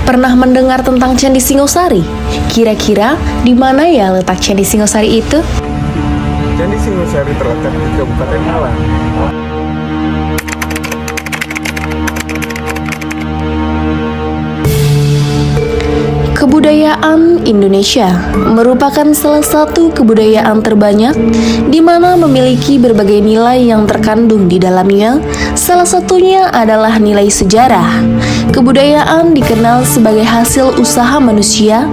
Pernah mendengar tentang Candi Singosari? Kira-kira di mana ya letak Candi Singosari itu? Candi Singosari terletak di Kabupaten Malang. Kebudayaan Indonesia merupakan salah satu kebudayaan terbanyak di mana memiliki berbagai nilai yang terkandung di dalamnya. Salah satunya adalah nilai sejarah. Kebudayaan dikenal sebagai hasil usaha manusia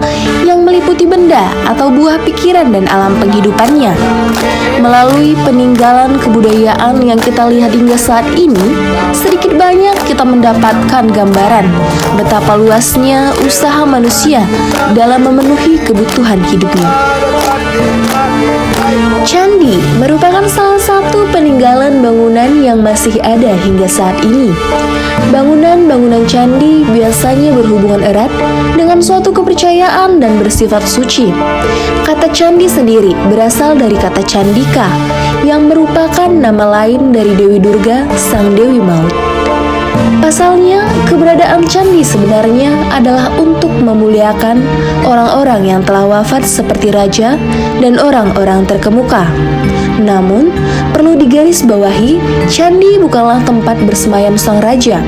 yang meliputi benda atau buah pikiran dan alam penghidupannya. Melalui peninggalan kebudayaan yang kita lihat hingga saat ini, sedikit banyak kita mendapatkan gambaran betapa luasnya usaha manusia dalam memenuhi kebutuhan hidupnya. Candi merupakan salah satu peninggalan bangunan yang masih ada hingga saat ini. Bangunan-bangunan candi biasanya berhubungan erat dengan suatu kepercayaan dan bersifat suci. Kata candi sendiri berasal dari kata Candika, yang merupakan nama lain dari Dewi Durga, sang Dewi Maut. Pasalnya, keberadaan candi sebenarnya adalah untuk memuliakan orang-orang yang telah wafat seperti raja dan orang-orang terkemuka. Namun, perlu digarisbawahi, candi bukanlah tempat bersemayam sang raja.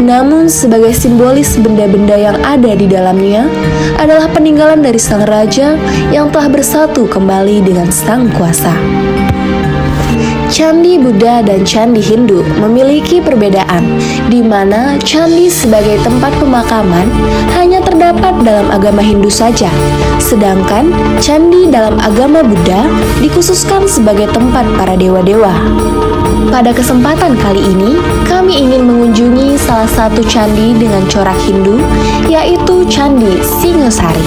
Namun, sebagai simbolis benda-benda yang ada di dalamnya adalah peninggalan dari sang raja yang telah bersatu kembali dengan sang kuasa. Candi Buddha dan Candi Hindu memiliki perbedaan, di mana candi sebagai tempat pemakaman hanya terdapat dalam agama Hindu saja, sedangkan candi dalam agama Buddha dikhususkan sebagai tempat para dewa-dewa. Pada kesempatan kali ini, kami ingin mengunjungi salah satu candi dengan corak Hindu, yaitu Candi Singosari.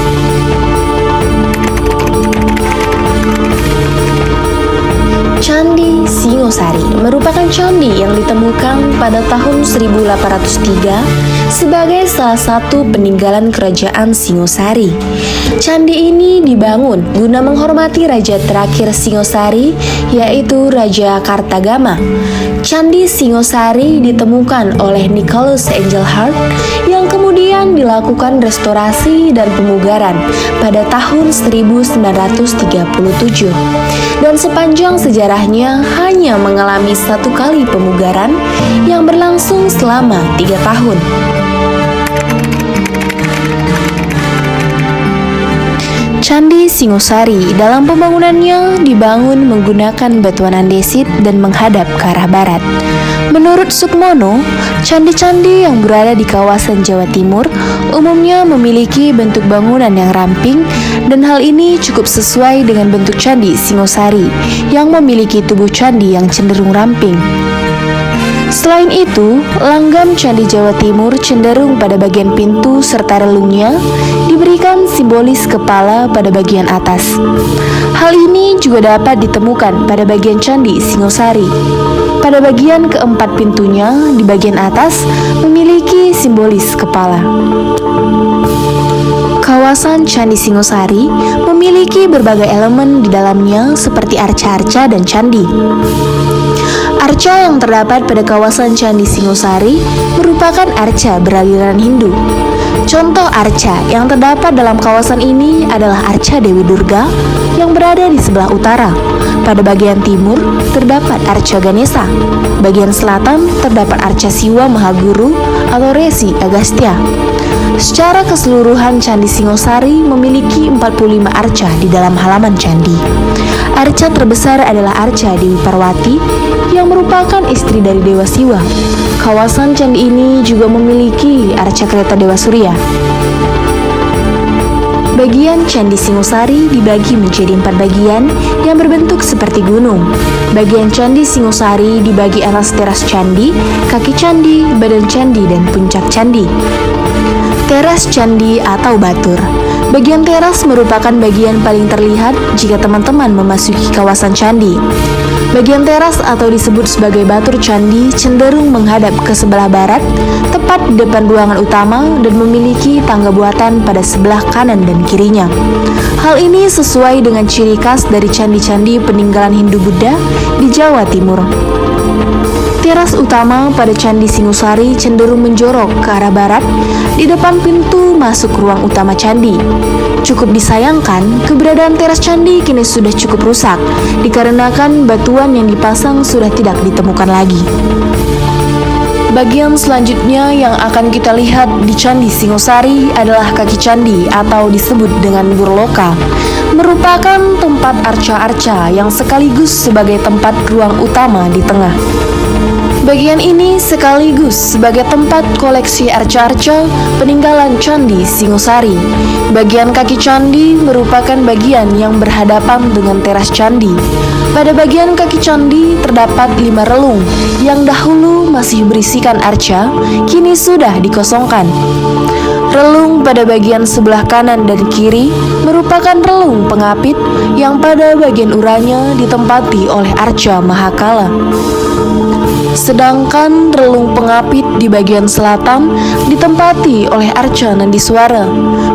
Candi Singosari merupakan candi yang ditemukan pada tahun 1803 sebagai salah satu peninggalan kerajaan Singosari. Candi ini dibangun guna menghormati raja terakhir Singosari, yaitu Raja Kartagama. Candi Singosari ditemukan oleh Nicholas Engelhard yang kemudian dilakukan restorasi dan pemugaran pada tahun 1937. Dan sepanjang sejarahnya hanya mengalami satu kali pemugaran yang berlangsung selama 3 tahun. Candi Singosari dalam pembangunannya dibangun menggunakan batuan andesit dan menghadap ke arah barat. Menurut Sukmono, candi-candi yang berada di kawasan Jawa Timur umumnya memiliki bentuk bangunan yang ramping, dan hal ini cukup sesuai dengan bentuk Candi Singosari yang memiliki tubuh candi yang cenderung ramping. Selain itu, langgam Candi Jawa Timur cenderung pada bagian pintu serta relungnya diberikan simbolis kepala pada bagian atas. Hal ini juga dapat ditemukan pada bagian Candi Singosari. Pada bagian keempat pintunya di bagian atas memiliki simbolis kepala. Kawasan Candi Singosari memiliki berbagai elemen di dalamnya seperti arca-arca dan candi. Arca yang terdapat pada kawasan Candi Singosari merupakan arca beraliran Hindu. Contoh arca yang terdapat dalam kawasan ini adalah arca Dewi Durga yang berada di sebelah utara. Pada bagian timur terdapat arca Ganesha. Bagian selatan terdapat arca Siwa Mahaguru atau Resi Agastya. Secara keseluruhan Candi Singosari memiliki 45 arca di dalam halaman candi. Arca terbesar adalah arca Dewi Parwati yang merupakan istri dari Dewa Siwa. Kawasan candi ini juga memiliki arca kereta Dewa Surya. Bagian Candi Singosari dibagi menjadi 4 bagian yang berbentuk seperti gunung. Bagian Candi Singosari dibagi atas teras candi, kaki candi, badan candi, dan puncak candi. Teras candi atau batur. Bagian teras merupakan bagian paling terlihat jika teman-teman memasuki kawasan candi. Bagian teras atau disebut sebagai batur candi cenderung menghadap ke sebelah barat, tepat di depan ruangan utama, dan memiliki tangga buatan pada sebelah kanan dan kirinya. Hal ini sesuai dengan ciri khas dari candi-candi peninggalan Hindu Buddha di Jawa Timur. Teras utama pada Candi Singosari cenderung menjorok ke arah barat di depan pintu masuk ruang utama candi. Cukup disayangkan, keberadaan teras candi kini sudah cukup rusak dikarenakan batuan yang dipasang sudah tidak ditemukan lagi. Bagian selanjutnya yang akan kita lihat di Candi Singosari adalah kaki candi atau disebut dengan burloka. Merupakan tempat arca-arca yang sekaligus sebagai tempat ruang utama di tengah. Bagian ini sekaligus sebagai tempat koleksi arca-arca peninggalan Candi Singosari. Bagian kaki candi merupakan bagian yang berhadapan dengan teras candi. Pada bagian kaki candi terdapat 5 relung yang dahulu masih berisikan arca, kini sudah dikosongkan. Relung pada bagian sebelah kanan dan kiri merupakan relung pengapit yang pada bagian uranya ditempati oleh arca Mahakala. Sedangkan relung pengapit di bagian selatan ditempati oleh arca Nandiswara.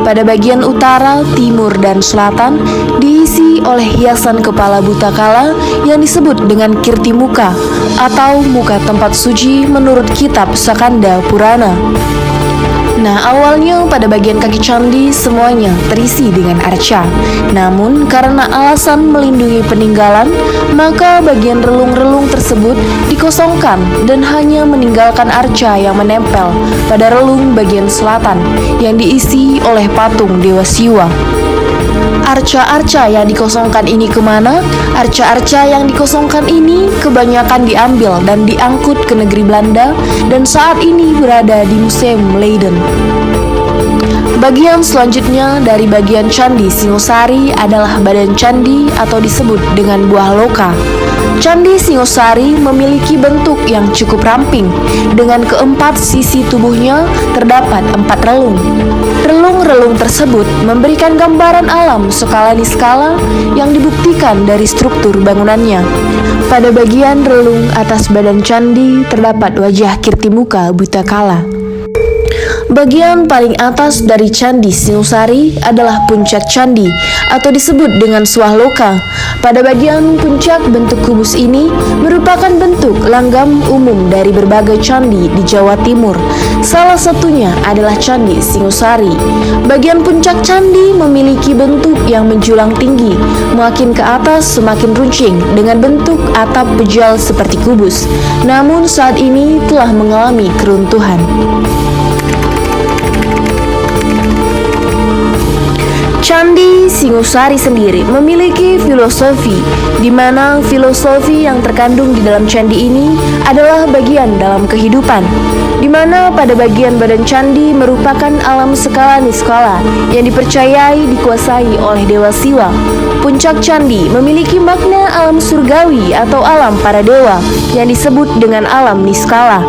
Pada bagian utara, timur, dan selatan diisi oleh hiasan kepala Butakala yang disebut dengan Kirti Muka atau muka tempat suci menurut kitab Sakanda Purana. Nah, awalnya pada bagian kaki candi semuanya terisi dengan arca. Namun, karena alasan melindungi peninggalan, maka bagian relung-relung tersebut dikosongkan dan hanya meninggalkan arca yang menempel pada relung bagian selatan yang diisi oleh patung Dewa Siwa. Arca-arca yang dikosongkan ini kemana? Arca-arca yang dikosongkan ini kebanyakan diambil dan diangkut ke negeri Belanda dan saat ini berada di Museum Leiden. Bagian selanjutnya dari bagian Candi Singosari adalah badan candi atau disebut dengan buah loka. Candi Singosari memiliki bentuk yang cukup ramping. Dengan keempat sisi tubuhnya terdapat 4 relung. Relung-relung tersebut memberikan gambaran alam skala niskala yang dibuktikan dari struktur bangunannya. Pada bagian relung atas badan candi terdapat wajah Kirti Muka Butakala. Bagian paling atas dari Candi Singosari adalah puncak candi atau disebut dengan Swahloka. Pada bagian puncak bentuk kubus ini merupakan bentuk langgam umum dari berbagai candi di Jawa Timur. Salah satunya adalah Candi Singosari. Bagian puncak candi memiliki bentuk yang menjulang tinggi, makin ke atas semakin runcing dengan bentuk atap pejal seperti kubus. Namun saat ini telah mengalami keruntuhan. Candi Singosari sendiri memiliki filosofi, di mana filosofi yang terkandung di dalam candi ini adalah bagian dalam kehidupan, di mana pada bagian badan candi merupakan alam skala niskala yang dipercayai dikuasai oleh Dewa Siwa. Puncak candi memiliki makna alam surgawi atau alam para dewa yang disebut dengan alam niskala.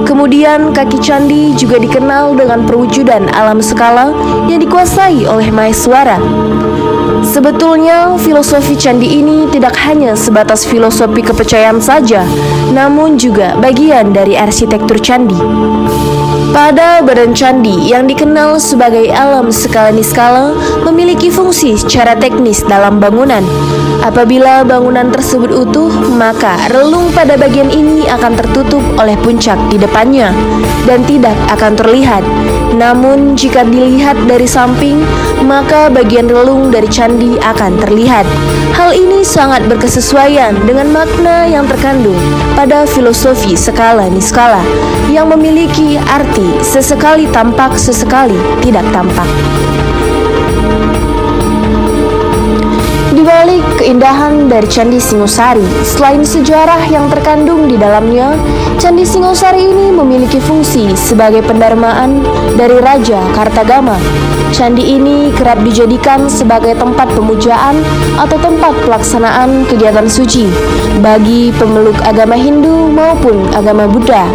Kemudian kaki candi juga dikenal dengan perwujudan alam skala yang dikuasai oleh Maheswara. Sebetulnya filosofi candi ini tidak hanya sebatas filosofi kepercayaan saja, namun juga bagian dari arsitektur candi. Pada badan candi yang dikenal sebagai alam skala niskala memiliki fungsi secara teknis dalam bangunan. Apabila bangunan tersebut utuh, maka relung pada bagian ini akan tertutup oleh puncak di depannya dan tidak akan terlihat. Namun jika dilihat dari samping, maka bagian relung dari candi akan terlihat. Hal ini sangat berkesesuaian dengan makna yang terkandung pada filosofi skala niskala yang memiliki arti sesekali tampak, sesekali tidak tampak. Di balik keindahan dari Candi Singosari, selain sejarah yang terkandung di dalamnya, Candi Singosari ini memiliki fungsi sebagai pendarmaan dari Raja Kartagama. Candi ini kerap dijadikan sebagai tempat pemujaan atau tempat pelaksanaan kegiatan suci bagi pemeluk agama Hindu maupun agama Buddha.